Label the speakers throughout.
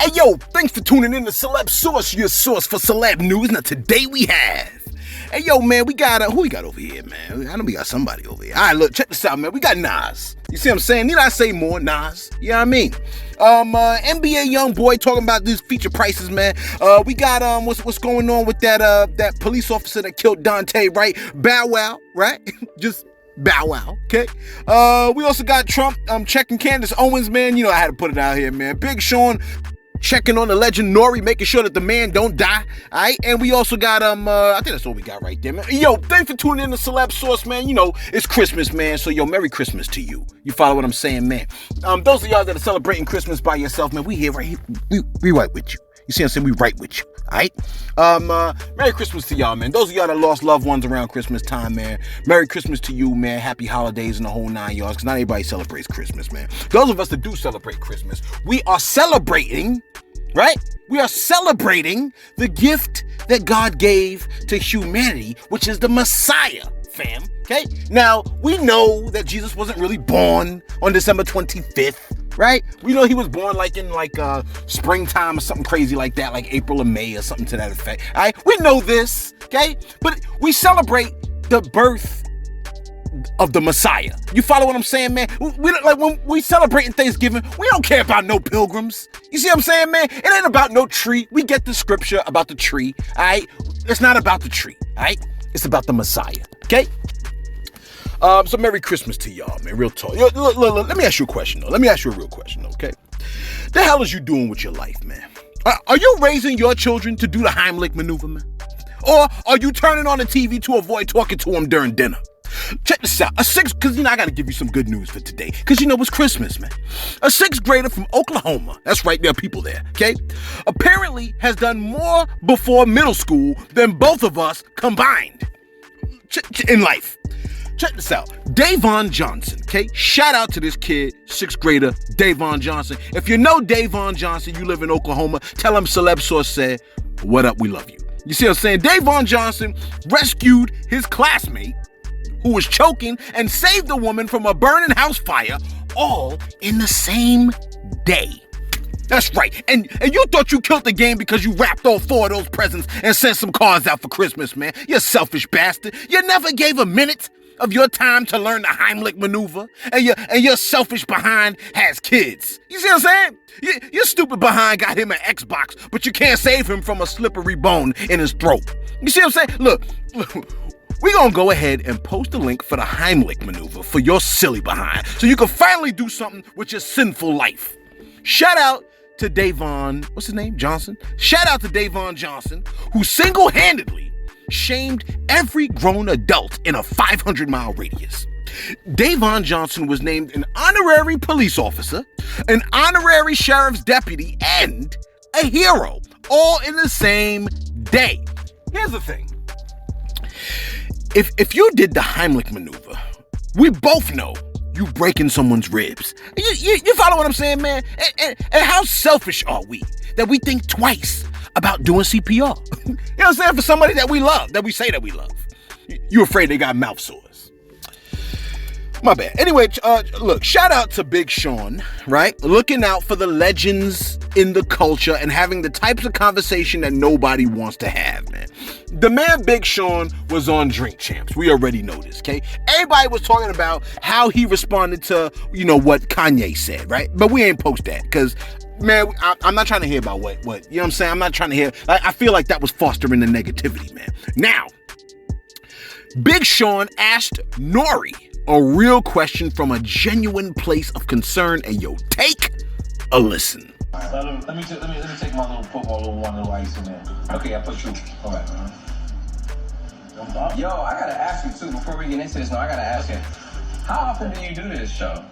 Speaker 1: Hey yo, thanks for tuning in to Celeb Source, your source for celeb news. Now today we have, hey yo man, we got, who we got over here, man? I know we got somebody over here. All right, look, check this out, man. We got Nas. You see what I'm saying? Need I say more? Nas. You know what I mean? NBA young boy talking about these feature prices, man. We got, what's going on with that police officer that killed Dante, right? Bow Wow, right? Just Bow Wow, okay? We also got Trump checking Candace Owens, man. You know I had to put it out here, man. Big Sean checking on the legend NORE, making sure that the man don't die, all right? And we also got, I think that's all we got right there, man. Yo, thanks for tuning in to Celeb Source, man. You know, it's Christmas, man, so yo, Merry Christmas to you. You follow what I'm saying, man? Those of y'all that are celebrating Christmas by yourself, man, we here, right here. We right with you. You see what I'm saying? We right with you, all right? Merry Christmas to y'all, man. Those of y'all that lost loved ones around Christmas time, man, Merry Christmas to you, man. Happy holidays and the whole 9 yards, because not everybody celebrates Christmas, man. Those of us that do celebrate Christmas, we are celebrating, right? We are celebrating the gift that God gave to humanity, which is the Messiah, fam, okay? Now, we know that Jesus wasn't really born on December 25th, right? We know he was born in springtime or something crazy like that, like April or May or something to that effect. All right, we know this, okay? But we celebrate the birth of the Messiah. You follow what I'm saying, man? We like when we celebrating Thanksgiving, we don't care about no pilgrims. You see what I'm saying, man? It ain't about no tree. We get the scripture about the tree, all right? It's not about the tree, all right? It's about the Messiah, okay? So Merry Christmas to y'all, man. Real talk. Yo, look, let me ask you a question, though. Let me ask you a real question, okay? The hell is you doing with your life, man? Are you raising your children to do the Heimlich maneuver, man? Or are you turning on the TV to avoid talking to them during dinner? Check this out. Because I got to give you some good news for today. Because it's Christmas, man. A sixth grader from Oklahoma, that's right, there are people there, okay? Apparently has done more before middle school than both of us combined in life. Check this out. Davon Johnson, okay? Shout out to this kid, sixth grader, Davon Johnson. If you know Davon Johnson, you live in Oklahoma, tell him Celeb Source said, what up, we love you. You see what I'm saying? Davon Johnson rescued his classmate who was choking and saved the woman from a burning house fire all in the same day. That's right. And you thought you killed the game because you wrapped all 4 of those presents and sent some cards out for Christmas, man. You selfish bastard. You never gave a minute of your time to learn the Heimlich maneuver, and your selfish behind has kids. You see what I'm saying? Your stupid behind got him an Xbox, but you can't save him from a slippery bone in his throat. You see what I'm saying? Look, we're going to go ahead and post a link for the Heimlich maneuver for your silly behind, so you can finally do something with your sinful life. Shout out to Davon, what's his name? Johnson? Shout out to Davon Johnson, who single-handedly shamed every grown adult in a 500-mile radius. Davon Johnson was named an honorary police officer, an honorary sheriff's deputy, and a hero, all in the same day. Here's the thing. If you did the Heimlich maneuver, we both know you breaking someone's ribs. You follow what I'm saying, man? And how selfish are we that we think twice about doing CPR? You know what I'm saying? For somebody that we love, that we say that we love. You afraid they got mouth sores. My bad. Anyway, look, shout out to Big Sean, right? Looking out for the legends in the culture and having the types of conversation that nobody wants to have, man. The man Big Sean was on Drink Champs. We already know this, okay? Everybody was talking about how he responded to, what Kanye said, right? But we ain't post that because, man, I'm not trying to hear about what, you know what I'm saying? I'm not trying to hear, I feel like that was fostering the negativity, man. Now, Big Sean asked NORE a real question from a genuine place of concern, and yo, take a listen.
Speaker 2: Let me take my little football, little ice in there. Okay, I put you. All right. Yo, I gotta ask you too before we get into this. No, I gotta ask you. How often do you do this show?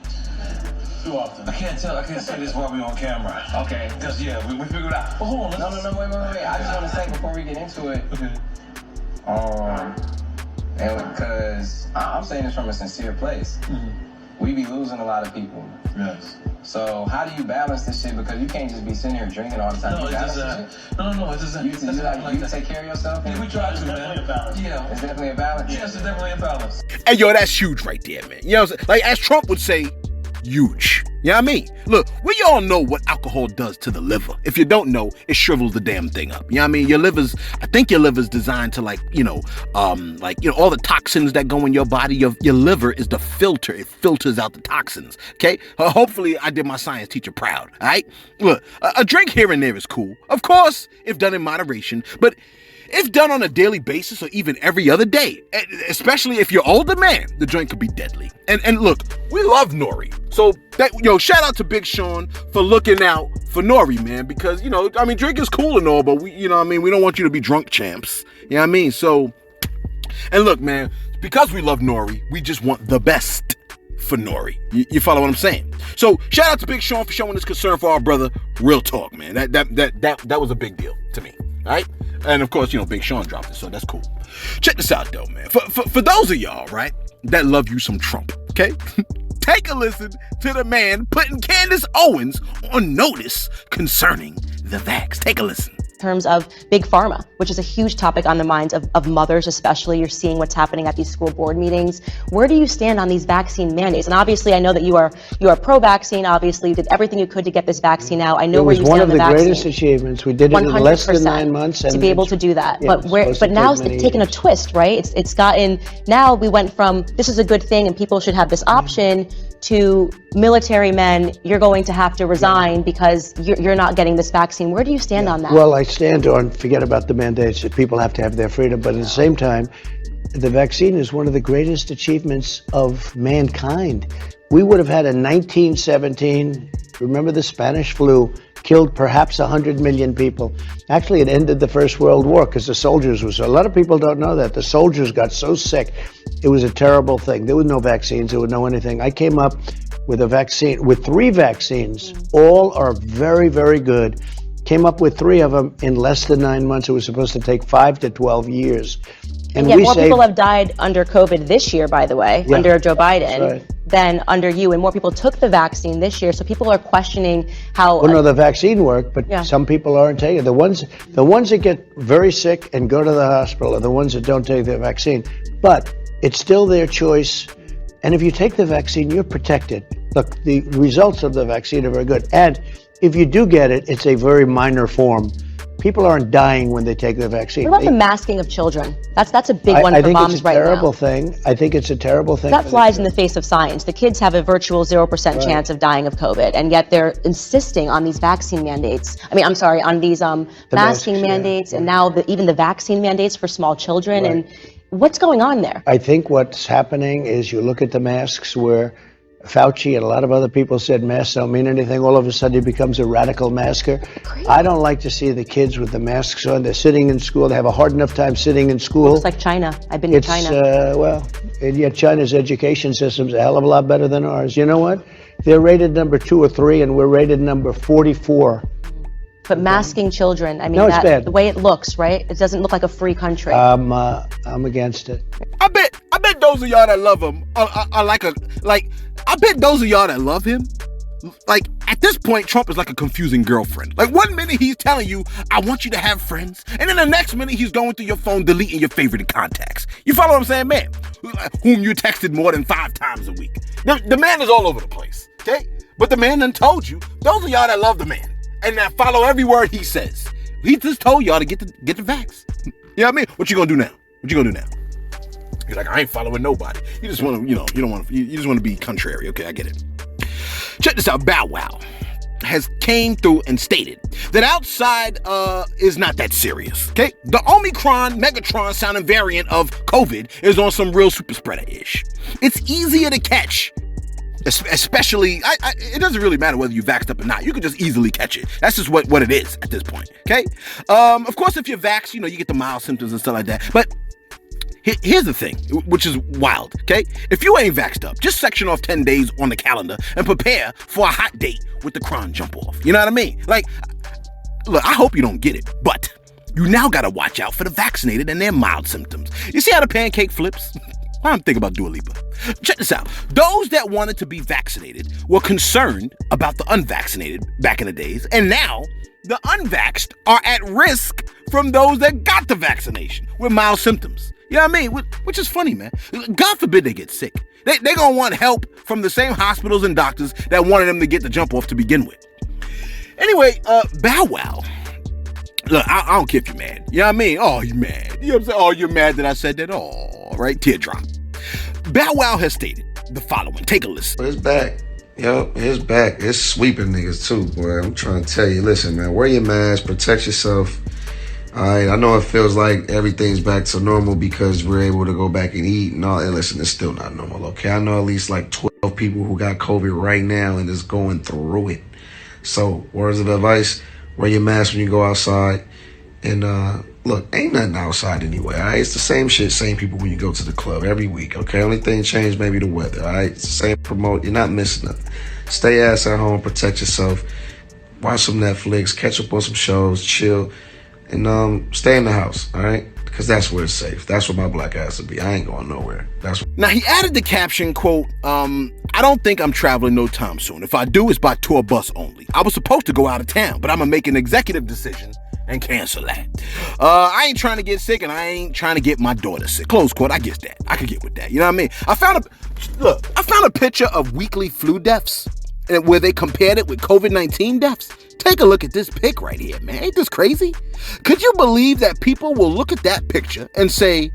Speaker 2: Too often. I can't say this while we're on camera. Okay. Because we figured it out. Well, hold on. No, wait. I just want to say before we get into it. And because I'm saying this from a sincere place. Mm-hmm. We be losing a lot of people. Yes. So how do you balance this shit? Because you can't just be sitting here drinking all the time. No, it's just you take care of yourself. Yeah, we try to, man. Yeah, it's definitely a balance. Yes, it's definitely a balance.
Speaker 1: Hey, yo, that's huge right there, man. You know what I'm saying? Like, as Trump would say, huge. You know what I mean? Look, we all know what alcohol does to the liver. If you don't know, it shrivels the damn thing up. You know what I mean? I think your liver's designed to all the toxins that go in your body. Your liver is the filter. It filters out the toxins. Okay? Hopefully I did my science teacher proud. All right? Look, a drink here and there is cool. Of course, if done in moderation, but if done on a daily basis or even every other day, especially if you're older, man, the joint could be deadly. And look, we love NORE. So shout out to Big Sean for looking out for NORE, man, because, drink is cool and all, but we don't want you to be drunk champs. You know what I mean? So, and look, man, because we love NORE, we just want the best for NORE. You follow what I'm saying? So shout out to Big Sean for showing his concern for our brother. Real talk, man. That was a big deal to me. All right? And of course, Big Sean dropped it, so that's cool. Check this out, though, man. For those of y'all, right, that love you some Trump, okay? Take a listen to the man putting Candace Owens on notice concerning the vax. Take a listen.
Speaker 3: In terms of big pharma, which is a huge topic on the minds of mothers, especially. You're seeing what's happening at these school board meetings. Where do you stand on these vaccine mandates? And obviously, I know that you are pro-vaccine. Obviously, you did everything you could to get this vaccine out. I know where you stand on the vaccine.
Speaker 4: It was one of the greatest achievements. We did it in less than 9 months.
Speaker 3: To be able to do that. Yeah, but now it's taken a twist, right? It's gotten, now we went from, this is a good thing and people should have this option, to military men, you're going to have to resign because you're not getting this vaccine. Where do you stand on that?
Speaker 4: Well, I stand on, forget about the mandates, that people have to have their freedom, but at the same time, the vaccine is one of the greatest achievements of mankind. We would have had in 1917, remember the Spanish flu, killed perhaps 100 million people. Actually, it ended the First World War because the soldiers a lot of people don't know that. The soldiers got so sick. It was a terrible thing. There were no vaccines. There was no anything. I came up with with 3 vaccines. All are very, very good. Came up with 3 of them in less than 9 months. It was supposed to take 5 to 12 years.
Speaker 3: And yet more people have died under COVID this year, by the way, under Joe Biden, than under you. And more people took the vaccine this year. So people are questioning how...
Speaker 4: Well, no, the vaccine worked, but some people aren't taking it. The ones that get very sick and go to the hospital are the ones that don't take the vaccine. But it's still their choice. And if you take the vaccine, you're protected. Look, the results of the vaccine are very good. And if you do get it, it's a very minor form. People aren't dying when they take the vaccine.
Speaker 3: What about the masking of children? That's a big one for moms right now.
Speaker 4: I think it's a terrible thing.
Speaker 3: That flies in the face of science. The kids have a virtual 0% chance of dying of COVID, and yet they're insisting on these vaccine mandates. On these masking mandates, and now even the vaccine mandates for small children.
Speaker 4: Right.
Speaker 3: And what's going on there?
Speaker 4: I think what's happening is you look at the masks where Fauci and a lot of other people said masks don't mean anything. All of a sudden he becomes a radical masker. Great. I don't like to see the kids with the masks on. They're sitting in school. They have a hard enough time sitting in school.
Speaker 3: Looks like China. I've been to China.
Speaker 4: And yet China's education system's a hell of a lot better than ours. You know what? They're rated number 2 or 3, and we're rated number 44.
Speaker 3: But masking children,
Speaker 4: it's bad.
Speaker 3: The way it looks, right? It doesn't look like a free country.
Speaker 4: I'm against it.
Speaker 1: I bet those of y'all that love him I bet those of y'all that love him, at this point, Trump is like a confusing girlfriend. One minute he's telling you, I want you to have friends, and then the next minute he's going through your phone, deleting your favorite contacts. You follow what I'm saying, man? Whom you texted more than 5 times a week. The man is all over the place, okay? But the man done told you, those of y'all that love the man, and that follow every word he says, he just told y'all to get the vax. You know what I mean? What you gonna do now? You're like, I ain't following nobody. You just want to, you just want to be contrary. Okay, I get it. Check this out. Bow Wow has came through and stated that outside is not that serious. Okay, the Omicron Megatron sounding variant of COVID is on some real super spreader-ish. It's easier to catch. Especially, it doesn't really matter whether you vaxxed up or not. You can just easily catch it. That's just what it is at this point. Okay. Of course, if you're vaxxed, you get the mild symptoms and stuff like that. But here's the thing, which is wild, okay? If you ain't vaxxed up, just section off 10 days on the calendar and prepare for a hot date with the cron jump off. You know what I mean? Look, I hope you don't get it, but you now gotta watch out for the vaccinated and their mild symptoms. You see how the pancake flips? I'm thinking about Dua Lipa. Check this out. Those that wanted to be vaccinated were concerned about the unvaccinated back in the days, and now the unvaxxed are at risk from those that got the vaccination with mild symptoms. You know what I mean? Which is funny, man. God forbid they get sick. They gonna want help from the same hospitals and doctors that wanted them to get the jump off to begin with. Anyway, Bow Wow. Look, I don't care if you're mad. You know what I mean? Oh, you're mad. You know what I'm saying? Oh, you're mad that I said that? Oh, right? Teardrop. Bow Wow has stated the following. Take a listen.
Speaker 5: It's back. Yo, it's back. It's sweeping niggas too, boy. I'm trying to tell you. Listen, man, wear your mask. Protect yourself. All right, I know it feels like everything's back to normal because we're able to go back and eat and all. And listen, it's still not normal, okay? I know at least like 12 people who got COVID right now and is going through it. So, words of advice, wear your mask when you go outside. And look, ain't nothing outside anyway, all right? It's the same shit, same people when you go to the club every week, okay? Only thing changed maybe the weather, all right? It's the same promote. You're not missing nothing. Stay ass at home, protect yourself, watch some Netflix, catch up on some shows, chill. And stay in the house, all right? Because that's where it's safe. That's where my black ass will be. I ain't going nowhere.
Speaker 1: Now, he added the caption, quote, I don't think I'm traveling no time soon. If I do, it's by tour bus only. I was supposed to go out of town, but I'm going to make an executive decision and cancel that. I ain't trying to get sick, and I ain't trying to get my daughter sick. Close quote. I get that. I could get with that. You know what I mean? I found a picture of weekly flu deaths where they compared it with COVID-19 deaths. Take a look at this pic right here, man. Ain't this crazy? Could you believe that people will look at that picture and say,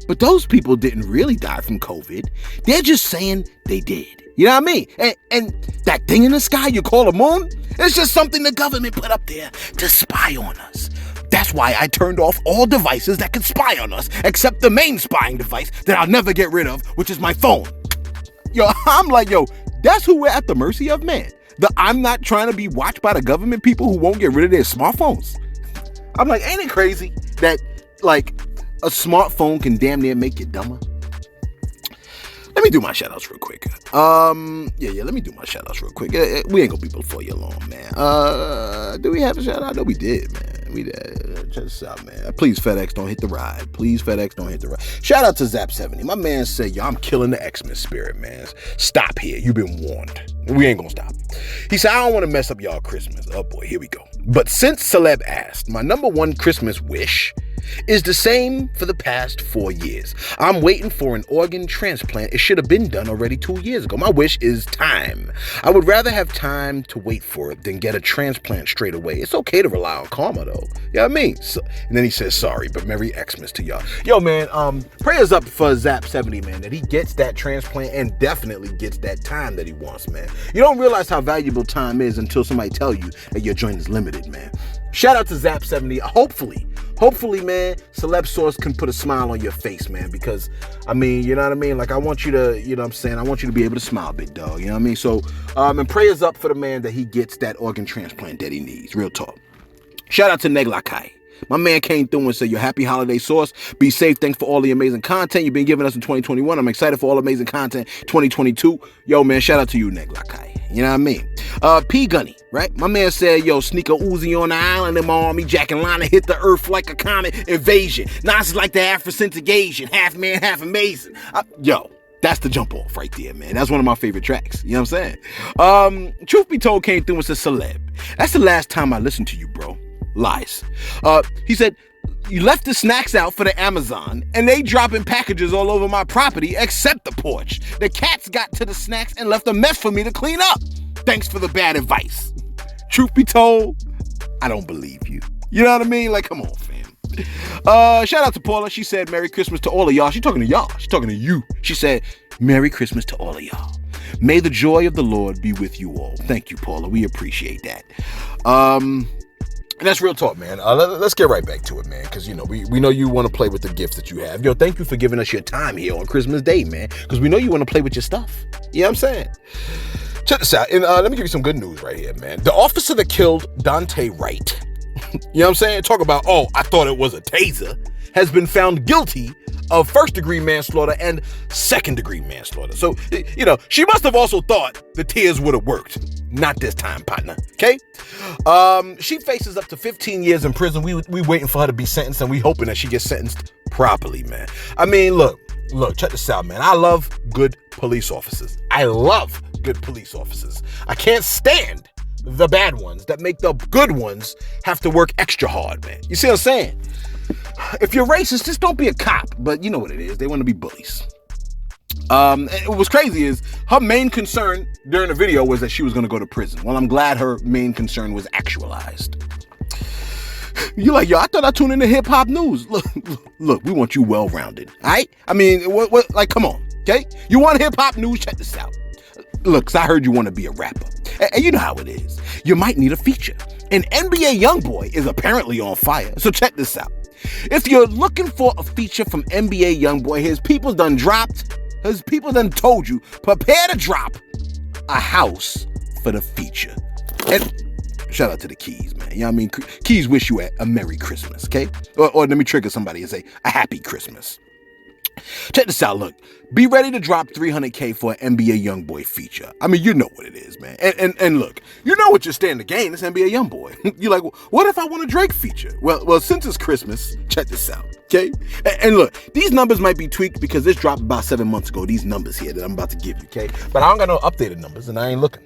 Speaker 1: but those people didn't really die from COVID. They're just saying they did. You know what I mean? And that thing in the sky you call a moon, it's just something the government put up there to spy on us. That's why I turned off all devices that could spy on us, except the main spying device that I'll never get rid of, which is my phone. I'm like, that's who we're at the mercy of, man. I'm not trying to be watched by the government people who won't get rid of their smartphones. I'm like, ain't it crazy that, like, a smartphone can damn near make you dumber? Let me do my shoutouts real quick. Let me do my shoutouts real quick. We ain't gonna be before you long, man. Do we have a shoutout? No, we did, man. We did. Check this out, man. Please, FedEx, don't hit the ride. Please, FedEx, don't hit the ride. Shout out to Zap70. My man said, I'm killing the Xmas spirit, man. Stop here. You've been warned. We ain't gonna stop. He said, I don't want to mess up y'all Christmas. Oh boy, here we go. But since Celeb asked, my number one Christmas wish is the same for the past 4 years. I'm waiting for an organ transplant. It should have been done already 2 years ago. My wish is time. I would rather have time to wait for it than get a transplant straight away. It's okay to rely on karma, though. You know what I mean? So, and then he says, sorry, but Merry Xmas to y'all. Yo, man, prayers up for Zap70, man, that he gets that transplant and definitely gets that time that he wants, man. You don't realize how valuable time is until somebody tell you that your joint is limited, man. Shout out to Zap70. Hopefully, man, Celeb Source can put a smile on your face, man, because, I mean, you know what I mean? Like, I want you to, you know what I'm saying? I want you to be able to smile, big dog, you know what I mean? So, and prayers up for the man that he gets that organ transplant that he needs. Real talk. Shout out to Neglakai. My man came through and said, your happy holiday Source. Be safe. Thanks for all the amazing content you've been giving us in 2021. I'm excited for all amazing content 2022. Yo, man, shout out to you, Neglakai. You know what I mean? P Gunny, right? My man said, sneaker Uzi on the island in my army, Jack and Lana hit the earth like a comet invasion. Nas is like the Afrocentragation, half man, half amazing. That's the jump off right there, man. That's one of my favorite tracks. You know what I'm saying? Truth Be Told came through and said, Celeb, that's the last time I listened to you, bro. Lies. He said, you left the snacks out for the Amazon, and they dropping packages all over my property except the porch. The cats got to the snacks and left a mess for me to clean up. Thanks for the bad advice. Truth be told, I don't believe you. You know what I mean? Like, come on, fam. Shout out to Paula. She said, Merry Christmas to all of y'all. She's talking to y'all. She's talking to you. She said, Merry Christmas to all of y'all. May the joy of the Lord be with you all. Thank you, Paula. We appreciate that. And that's real talk, man. Let's get right back to it, man, because, we know you want to play with the gifts that you have. Thank you for giving us your time here on Christmas Day, man, because we know you want to play with your stuff. You know what I'm saying? Check this out. And let me give you some good news right here, man. The officer that killed Dante Wright, you know what I'm saying? Talk about, I thought it was a taser, has been found guilty of first-degree manslaughter and second-degree manslaughter. So, she must have also thought the tears would have worked. Not this time, partner. Okay? She faces up to 15 years in prison. We waiting for her to be sentenced, and we hoping that she gets sentenced properly, man. I mean, look, check this out, man. I love good police officers. I can't stand the bad ones that make the good ones have to work extra hard, man. You see what I'm saying? If you're racist, just don't be a cop. But you know what it is. They want to be bullies. What's crazy is her main concern during the video was that she was going to go to prison. Well, I'm glad her main concern was actualized. You're like, yo, I thought I tuned into hip hop news. Look, we want you well-rounded. All right? I mean, what, like, come on. Okay? You want hip hop news? Check this out. Look, 'cause I heard you want to be a rapper. And you know how it is. You might need a feature. And NBA YoungBoy is apparently on fire. So check this out. If you're looking for a feature from NBA YoungBoy, his people done dropped. His people done told you, prepare to drop a house for the feature. And shout out to the Keys, man. You know what I mean? Keys wish you a Merry Christmas, okay? Or let me trigger somebody and say, a Happy Christmas. Check this out, look. Be ready to drop $300K for an NBA YoungBoy feature. I mean, you know what it is, man. And look, you know what you're standing to gain. It's NBA YoungBoy. You're like, well, what if I want a Drake feature? Well, since it's Christmas, check this out, okay? And look, these numbers might be tweaked because this dropped about 7 months ago, these numbers here that I'm about to give you, okay? But I don't got no updated numbers and I ain't looking.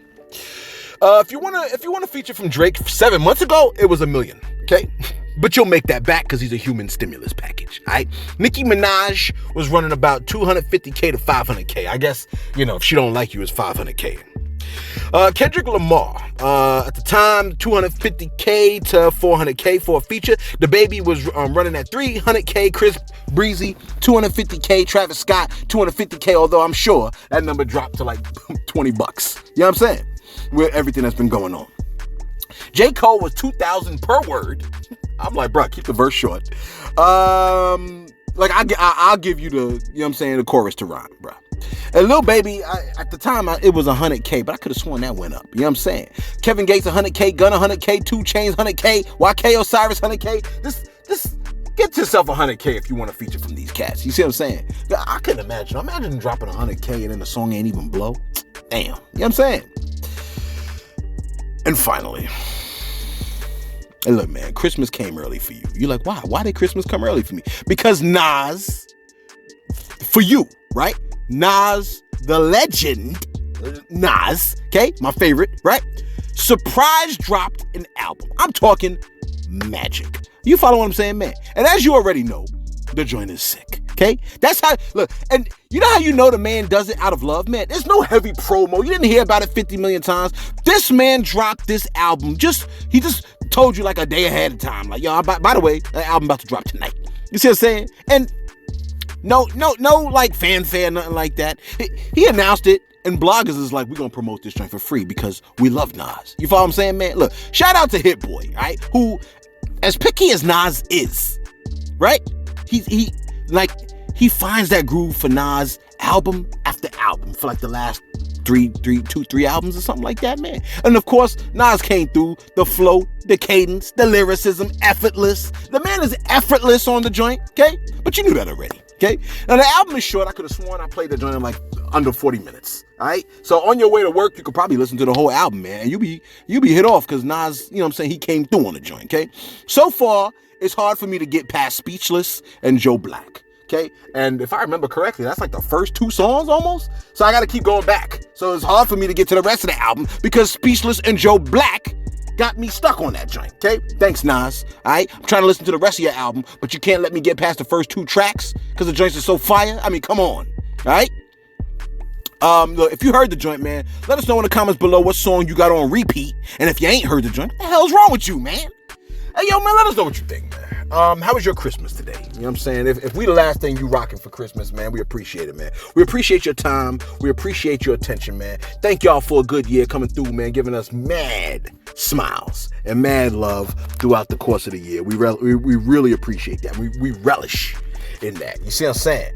Speaker 1: If you want a feature from Drake 7 months ago, it was $1 million, okay? But you'll make that back because he's a human stimulus package, all right? Nicki Minaj was running about $250K to $500K. I guess, you know, if she don't like you, it's $500K. Kendrick Lamar, at the time, $250K to $400K for a feature. The Baby was running at $300K. Chris Breezy, $250K. Travis Scott, $250K, although I'm sure that number dropped to like $20. You know what I'm saying? With everything that's been going on. J. Cole was $2,000 per word. I'm like, bro, keep the verse short. Like, I'll give you the, you know what I'm saying, the chorus to rhyme, bro. And Lil Baby, at the time, it was $100K, but I could have sworn that went up. You know what I'm saying? Kevin Gates, $100K. Gunna, $100K. 2 Chainz, $100K. YK Osiris, $100K. This get yourself $100K if you want to feature from these cats. You see what I'm saying? I couldn't imagine. Imagine dropping $100K and then the song ain't even blow. Damn. You know what I'm saying? And finally, and look, man, Christmas came early for you. You're like, why? Why did Christmas come early for me? Because Nas, for you, right? Nas, the legend, Nas, okay? My favorite, right? Surprise dropped an album. I'm talking magic. You follow what I'm saying, man? And as you already know, the joint is sick. Okay? That's how, look, and you know how you know the man does it out of love, man? There's no heavy promo. You didn't hear about it 50 million times. This man dropped this album. He just told you like a day ahead of time. Like, yo, by the way, that album about to drop tonight. You see what I'm saying? And no, like fanfare, nothing like that. He announced it, and bloggers is like, we're going to promote this joint for free because we love Nas. You follow what I'm saying, man? Look, shout out to Hit Boy, right? Who, as picky as Nas is, right? He finds that groove for Nas album after album for like the last three albums or something like that, man. And of course, Nas came through the flow, the cadence, the lyricism, effortless. The man is effortless on the joint, okay? But you knew that already, okay? Now the album is short. I could have sworn I played the joint in like under 40 minutes, all right? So on your way to work, you could probably listen to the whole album, man, and you be hit off because Nas, you know what I'm saying, he came through on the joint, okay? So far, it's hard for me to get past Speechless and Joe Black. Okay, and if I remember correctly, that's like the first 2 songs almost. So I got to keep going back. So it's hard for me to get to the rest of the album because Speechless and Joe Black got me stuck on that joint. Okay, thanks Nas. All right, I'm trying to listen to the rest of your album, but you can't let me get past the first 2 tracks because the joints are so fire. I mean, come on. All right. Look, if you heard the joint, man, let us know in the comments below what song you got on repeat. And if you ain't heard the joint, what the hell's wrong with you, man? Hey, yo, man, let us know what you think, man. How was your Christmas today? You know what I'm saying? If we the last thing you rocking for Christmas, man, we appreciate it, man. We appreciate your time. We appreciate your attention, man. Thank y'all for a good year coming through, man, giving us mad smiles and mad love throughout the course of the year. We really appreciate that. We relish in that. You see what I'm saying?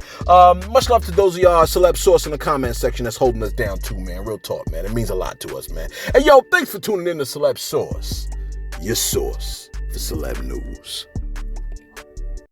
Speaker 1: Much love to those of y'all Celeb Source in the comment section that's holding us down too, man. Real talk, man. It means a lot to us, man. Hey, yo, thanks for tuning in to Celeb Source, your source for celeb news.